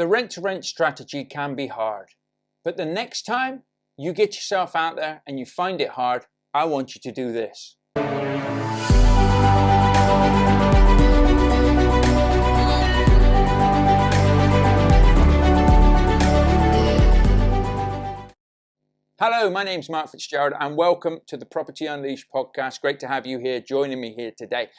The rent-to-rent strategy can be hard, but the next time you get yourself out there and you find it hard, I want you to do this. Hello, my name's Mark Fitzgerald and welcome to the Property Unleashed podcast. Great to have you here, joining me here today.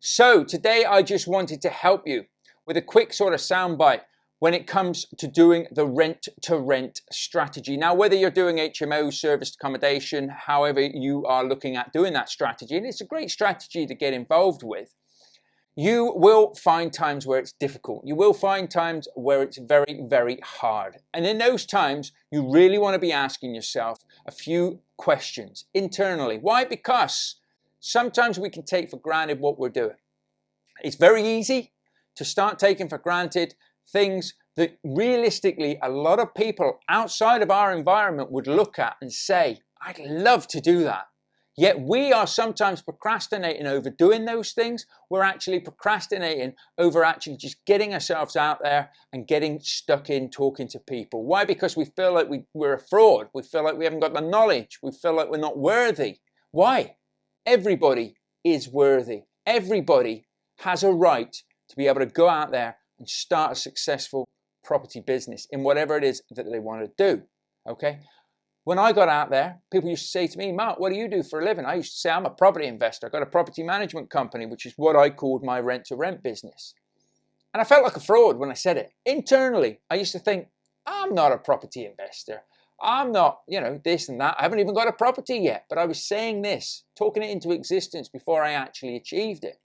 So today I just wanted to help you with a quick sort of soundbite when it comes to doing the rent-to-rent strategy. Now, whether you're doing HMOs, serviced accommodation, however you are looking at doing that strategy, and it's a great strategy to get involved with, you will find times where it's difficult. You will find times where it's very, very hard. And in those times, you really want to be asking yourself a few questions internally. Why? Because sometimes we can take for granted what we're doing. It's very easy to start taking for granted things that realistically a lot of people outside of our environment would look at and say, I'd love to do that. Yet we are sometimes procrastinating over doing those things. We're actually procrastinating over actually just getting ourselves out there and getting stuck in talking to people. Why? Because we feel like we're a fraud. We feel like we haven't got the knowledge. We feel like we're not worthy. Why? Everybody is worthy. Everybody has a right to be able to go out there and start a successful property business in whatever it is that they want to do, okay? When I got out there, people used to say to me, Mark, what do you do for a living? I used to say, I'm a property investor. I've got a property management company, which is what I called my rent-to-rent business. And I felt like a fraud when I said it. Internally, I used to think, I'm not a property investor. I'm not, this and that. I haven't even got a property yet. But I was saying this, talking it into existence before I actually achieved it.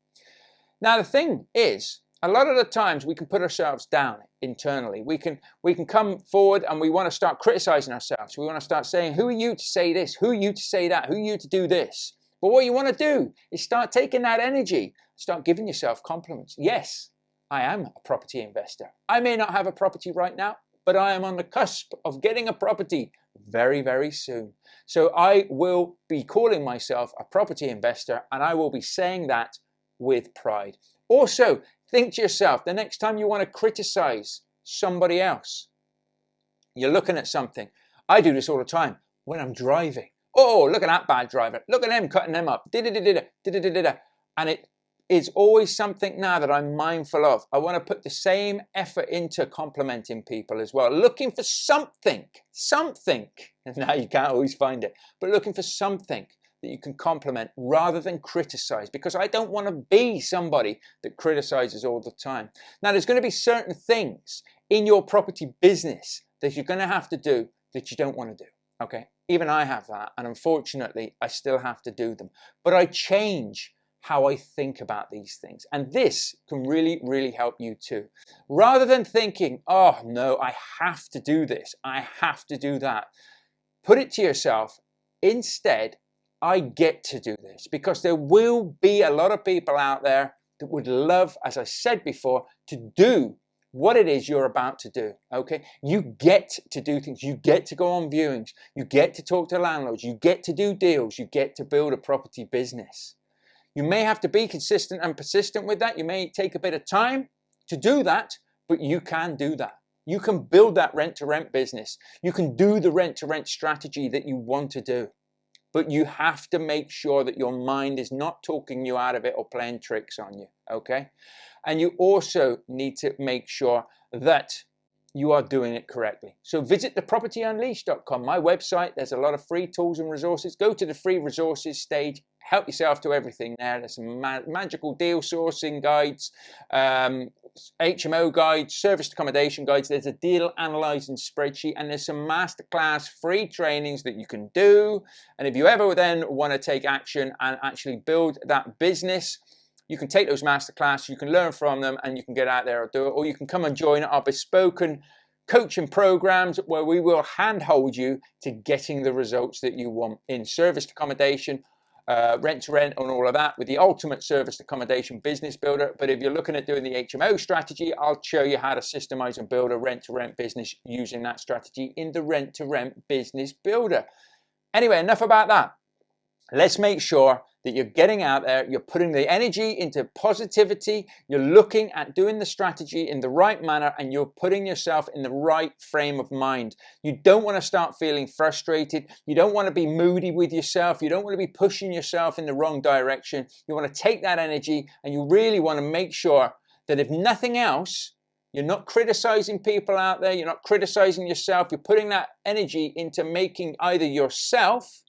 Now, the thing is, a lot of the times we can put ourselves down internally. We can come forward and we want to start criticizing ourselves. We want to start saying, who are you to say this? Who are you to say that? Who are you to do this? But what you want to do is start taking that energy, start giving yourself compliments. Yes, I am a property investor. I may not have a property right now, but I am on the cusp of getting a property very, very soon. So I will be calling myself a property investor and I will be saying that with pride. Also, think to yourself, the next time you want to criticize somebody else, you're looking at something. I do this all the time when I'm driving. Oh, look at that bad driver. Look at them cutting them up. And it is always something now that I'm mindful of. I want to put the same effort into complimenting people as well. Looking for something. And now you can't always find it, but looking for something that you can compliment rather than criticize, because I don't want to be somebody that criticizes all the time. Now, there's going to be certain things in your property business that you're going to have to do that you don't want to do, okay? Even I have that, and unfortunately, I still have to do them. But I change how I think about these things, and this can really, really help you too. Rather than thinking, oh no, I have to do this, I have to do that, put it to yourself, instead, I get to do this, because there will be a lot of people out there that would love, as I said before, to do what it is you're about to do, okay? You get to do things. You get to go on viewings. You get to talk to landlords. You get to do deals. You get to build a property business. You may have to be consistent and persistent with that. You may take a bit of time to do that, but you can do that. You can build that rent-to-rent business. You can do the rent-to-rent strategy that you want to do. But you have to make sure that your mind is not talking you out of it or playing tricks on you, okay? And you also need to make sure that you are doing it correctly. So visit thepropertyunleashed.com, my website. There's a lot of free tools and resources. Go to the free resources stage. Help yourself to everything there. There's some magical deal sourcing guides, HMO guides, serviced accommodation guides. There's a deal analyzing spreadsheet, and there's some masterclass free trainings that you can do. And if you ever then want to take action and actually build that business, you can take those masterclass, you can learn from them, and you can get out there and do it. Or you can come and join our bespoke coaching programs where we will handhold you to getting the results that you want in serviced accommodation, rent to rent and all of that, with the ultimate serviced accommodation business builder. But if you're looking at doing the HMO strategy, I'll show you how to systemize and build a rent to rent business using that strategy in the rent to rent business builder. Anyway, enough about that. Let's make sure that you're getting out there, you're putting the energy into positivity, you're looking at doing the strategy in the right manner, and you're putting yourself in the right frame of mind. You don't want to start feeling frustrated. You don't want to be moody with yourself. You don't want to be pushing yourself in the wrong direction. You want to take that energy, and you really want to make sure that if nothing else, you're not criticizing people out there, you're not criticizing yourself, you're putting that energy into making either yourself,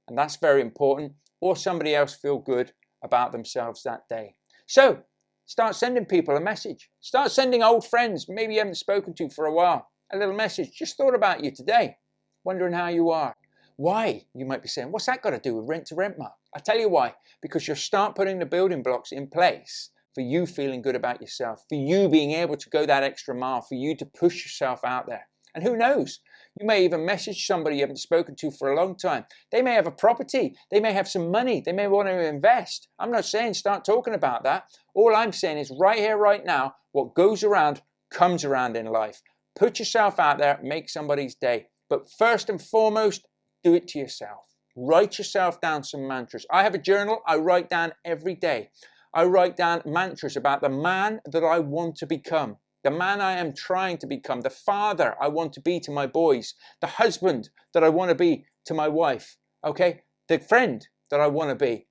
and that's very important, or somebody else feel good about themselves that day. So start sending people a message. Start sending old friends, maybe you haven't spoken to for a while, a little message. Just thought about you today, wondering how you are. Why? You might be saying, what's that got to do with rent to rent, Mark? I'll tell you why. Because you'll start putting the building blocks in place for you feeling good about yourself, for you being able to go that extra mile, for you to push yourself out there. And who knows? You may even message somebody you haven't spoken to for a long time. They may have a property. They may have some money. They may want to invest. I'm not saying start talking about that. All I'm saying is right here, right now, what goes around comes around in life. Put yourself out there, make somebody's day. But first and foremost, do it to yourself. Write yourself down some mantras. I have a journal I write down every day. I write down mantras about the man that I want to become. The man I am trying to become, the father I want to be to my boys, the husband that I want to be to my wife, okay? The friend that I want to be.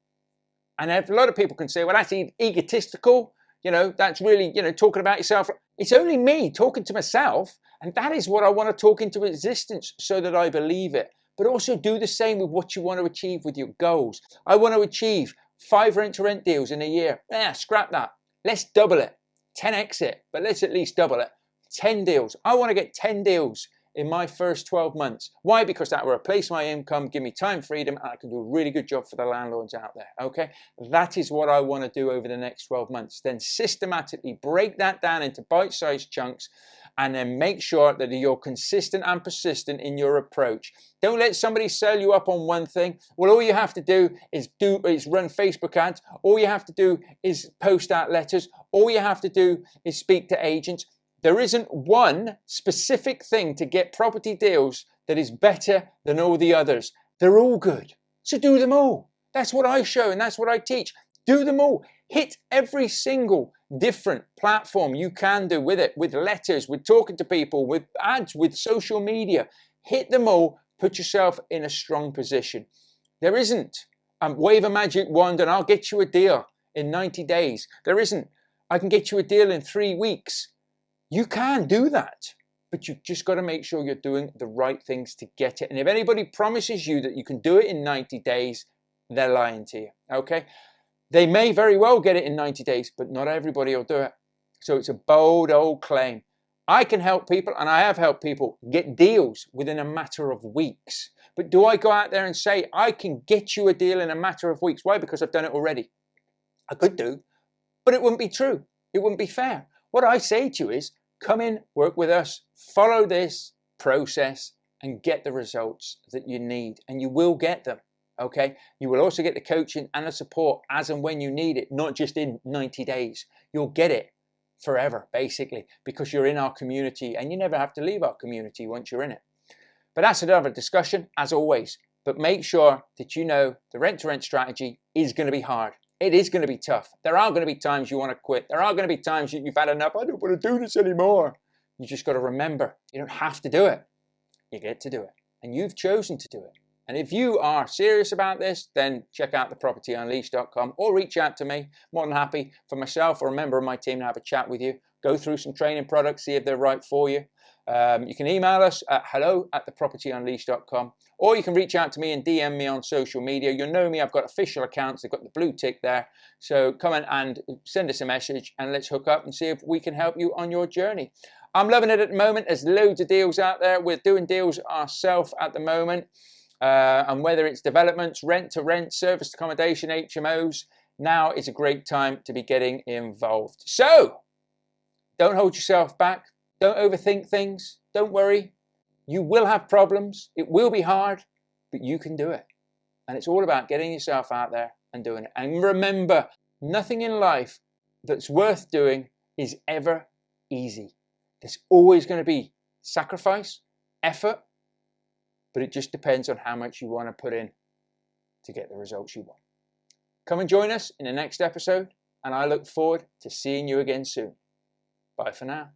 And a lot of people can say, well, that's egotistical, that's really, talking about yourself. It's only me talking to myself, and that is what I want to talk into existence so that I believe it. But also do the same with what you want to achieve with your goals. I want to achieve 5 rent-to-rent deals in a year. Scrap that. Let's double it. 10x it, but let's at least double it. 10 deals. I want to get 10 deals in my first 12 months. Why? Because that will replace my income, give me time freedom, and I can do a really good job for the landlords out there, okay? That is what I want to do over the next 12 months. Then systematically break that down into bite-sized chunks, and then make sure that you're consistent and persistent in your approach. Don't let somebody sell you up on one thing. Well, all you have to do is run Facebook ads. All you have to do is post out letters. All you have to do is speak to agents. There isn't one specific thing to get property deals that is better than all the others. They're all good. So do them all. That's what I show and that's what I teach. Do them all. Hit every single different platform you can do with it, with letters, with talking to people, with ads, with social media. Hit them all. Put yourself in a strong position. There isn't wave a magic wand and I'll get you a deal in 90 days. There isn't, I can get you a deal in 3 weeks. You can do that, but you've just got to make sure you're doing the right things to get it. And if anybody promises you that you can do it in 90 days, they're lying to you, okay? They may very well get it in 90 days, but not everybody will do it. So it's a bold old claim. I can help people, and I have helped people get deals within a matter of weeks. But do I go out there and say, I can get you a deal in a matter of weeks? Why? Because I've done it already. I could do, but it wouldn't be true. It wouldn't be fair. What I say to you is, come in, work with us, follow this process, and get the results that you need. And you will get them, okay? You will also get the coaching and the support as and when you need it, not just in 90 days. You'll get it forever, basically, because you're in our community, and you never have to leave our community once you're in it. But that's another discussion, as always. But make sure that you know the rent-to-rent strategy is going to be hard. It is going to be tough. There are going to be times you want to quit. There are going to be times you've had enough. I don't want to do this anymore. You just got to remember, you don't have to do it. You get to do it. And you've chosen to do it. And if you are serious about this, then check out thepropertyunleashed.com or reach out to me. More than happy for myself or a member of my team to have a chat with you. Go through some training products, see if they're right for you. You can email us at hello@thepropertyunleashed.com, or you can reach out to me and DM me on social media. You'll know me. I've got official accounts. They've got the blue tick there. So come in and send us a message and let's hook up and see if we can help you on your journey. I'm loving it at the moment. There's loads of deals out there. We're doing deals ourselves at the moment. And whether it's developments, rent to rent, serviced accommodation, HMOs, now is a great time to be getting involved. So don't hold yourself back. Don't overthink things. Don't worry. You will have problems. It will be hard, but you can do it. And it's all about getting yourself out there and doing it. And remember, nothing in life that's worth doing is ever easy. There's always going to be sacrifice, effort, but it just depends on how much you want to put in to get the results you want. Come and join us in the next episode, and I look forward to seeing you again soon. Bye for now.